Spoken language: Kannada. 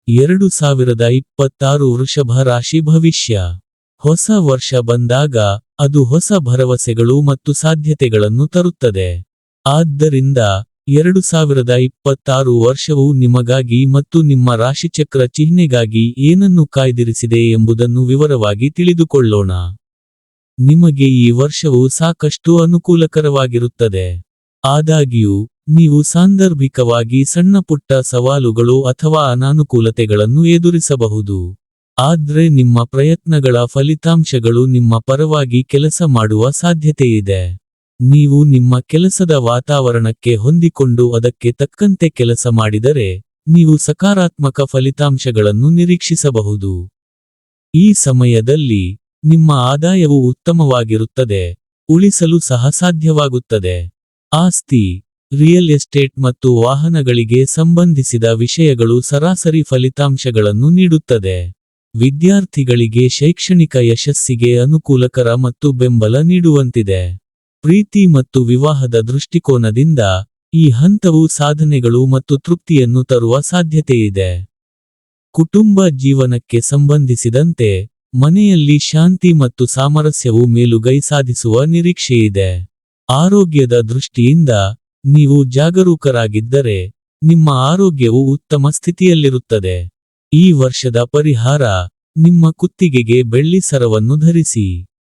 2026 ವೃಷಭ ರಾಶಿ ಭವಿಷ್ಯ. ಹೊಸ ವರ್ಷ ಬಂದಾಗ ಅದು ಹೊಸ ಭರವಸೆಗಳು ಮತ್ತು ಸಾಧ್ಯತೆಗಳನ್ನು ತರುತ್ತದೆ. ಆದ್ದರಿಂದ 2026 ವರ್ಷವು ನಿಮಗಾಗಿ ಮತ್ತು ನಿಮ್ಮ ರಾಶಿಚಕ್ರ ಚಿಹ್ನೆಗಾಗಿ ಏನನ್ನು ಕಾಯ್ದಿರಿಸಿದೆ ಎಂಬುದನ್ನು ವಿವರವಾಗಿ ತಿಳಿದುಕೊಳ್ಳೋಣ. ನಿಮಗೆ ಈ ವರ್ಷವು ಸಾಕಷ್ಟು ಅನುಕೂಲಕರವಾಗಿರುತ್ತದೆ. ಆದಾಗ್ಯೂ, ನೀವು ಸಾಂದರ್ಭಿಕವಾಗಿ ಸಣ್ಣಪುಟ್ಟ ಸವಾಲುಗಳು ಅಥವಾ ಅನಾನುಕೂಲತೆಗಳನ್ನು ಎದುರಿಸಬಹುದು. ಆದ್ರೆ ನಿಮ್ಮ ಪ್ರಯತ್ನಗಳ ಫಲಿತಾಂಶಗಳು ನಿಮ್ಮ ಪರವಾಗಿ ಕೆಲಸ ಮಾಡುವ ಸಾಧ್ಯತೆಯಿದೆ. ನೀವು ನಿಮ್ಮ ಕೆಲಸದ ವಾತಾವರಣಕ್ಕೆ ಹೊಂದಿಕೊಂಡು ಅದಕ್ಕೆ ತಕ್ಕಂತೆ ಕೆಲಸ ಮಾಡಿದರೆ, ನೀವು ಸಕಾರಾತ್ಮಕ ಫಲಿತಾಂಶಗಳನ್ನು ನಿರೀಕ್ಷಿಸಬಹುದು. ಈ ಸಮಯದಲ್ಲಿ, ನಿಮ್ಮ ಆದಾಯವು ಉತ್ತಮವಾಗಿರುತ್ತದೆ, ಉಳಿಸಲು ಸಹ ಸಾಧ್ಯವಾಗುತ್ತದೆ. ಆಸ್ತಿ, ರಿಯಲ್ ಎಸ್ಟೇಟ್ ಮತ್ತು ವಾಹನಗಳಿಗೆ ಸಂಬಂಧಿಸಿದ ವಿಷಯಗಳು ಸರಾಸರಿ ಫಲಿತಾಂಶಗಳನ್ನು ನೀಡುತ್ತದೆ. ವಿದ್ಯಾರ್ಥಿಗಳಿಗೆ ಶೈಕ್ಷಣಿಕ ಯಶಸ್ಸಿಗೆ ಅನುಕೂಲಕರ ಮತ್ತು ಬೆಂಬಲ ನೀಡುವಂತಿದೆ. ಪ್ರೀತಿ ಮತ್ತು ವಿವಾಹದ ದೃಷ್ಟಿಕೋನದಿಂದ, ಈ ಹಂತವು ಸಾಧನೆಗಳು ಮತ್ತು ತೃಪ್ತಿಯನ್ನು ತರುವ ಸಾಧ್ಯತೆಯಿದೆ. ಕುಟುಂಬ ಜೀವನಕ್ಕೆ ಸಂಬಂಧಿಸಿದಂತೆ, ಮನೆಯಲ್ಲಿ ಶಾಂತಿ ಮತ್ತು ಸಾಮರಸ್ಯವು ಮೇಲುಗೈ ಸಾಧಿಸುವ ನಿರೀಕ್ಷೆಯಿದೆ. ಆರೋಗ್ಯದ ದೃಷ್ಟಿಯಿಂದ, ನೀವು ಜಾಗರೂಕರಾಗಿದ್ದರೆ, ನಿಮ್ಮ ಆರೋಗ್ಯವು ಉತ್ತಮ ಸ್ಥಿತಿಯಲ್ಲಿರುತ್ತದೆ. ಈ ವರ್ಷದ ಪರಿಹಾರ, ನಿಮ್ಮ ಕುತ್ತಿಗೆಗೆ ಬೆಳ್ಳಿ ಸರವನ್ನು ಧರಿಸಿ.